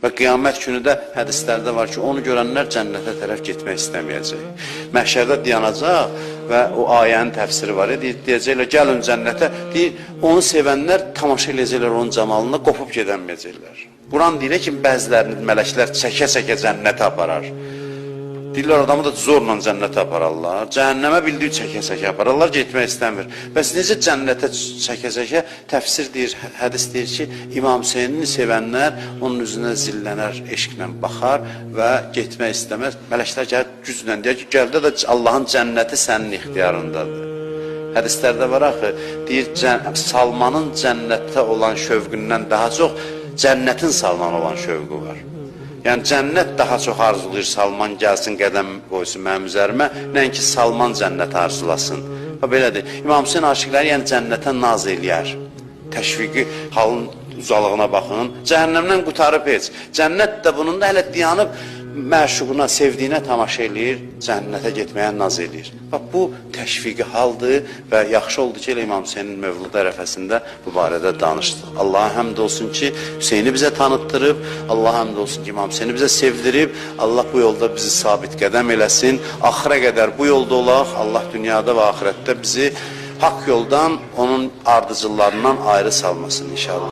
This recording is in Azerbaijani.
Və qiyamət günü də hədislərdə var ki, onu görənlər cənnətə tərəf getmək istəməyəcək. Məhşərdə dayanacaq və o ayənin təfsiri var. Deyəcəklər, gəlin cənnətə. Deyir, onu sevənlər tamaşa eləyəcəklər onun camalına, qopub gedəməyəcəklər. Quran deyir ki, bəzilərini mələklər çəkə-çəkə cənnətə aparar. Deyirlər, adamı da zorla cənnətə apararlar. Cəhənnəmə bildiyi çəkə-çəkə apararlar, getmək istəmir. Bəs necə cənnətə çəkə-çəkə? Təfsir deyir, hədis deyir ki, İmam Hüseynini sevənlər onun üzünə zillənər, eşqlə baxar və getmək istəməz. Mələklər gəlir güclə deyir ki, gəldə də Allahın cənnəti sənin ixtiyarındadır. Hədislərdə var axı, deyir, Salmanın cənnətdə olan şövqündən daha çox cənnətin Salman olan şövqü var. Yəni, cənnət daha çox arzulayır, Salman gəlsin, qədəm qoysun mənim üzərimə, nəinki Salman cənnət arzulasın. Belədir, İmam Hüseyin aşiqləri yəni cənnətə naz eləyər. Təşviqi, halın uzalığına baxın, cəhənnəmdən qutarıb heç. Cənnət də bunun da hələ dayanıb, məşuquna, sevdiyinə tamaşa eləyir, cənnətə getməyə naz eləyir. Bu təşviqi haldır və yaxşı oldu ki, İmam Hüseynin mövlud ərəfəsində bu barədə danışdıq. Allaha həmd olsun ki, Hüseyni bizə tanıtdırıb, Allaha həmd olsun ki, İmam Hüseyni bizə sevdirib, Allah bu yolda bizi sabit qədəm eləsin, axıra qədər bu yolda olaq, Allah dünyada və axirətdə bizi haqq yoldan, onun ardıcıllarından ayrı salmasın inşallah.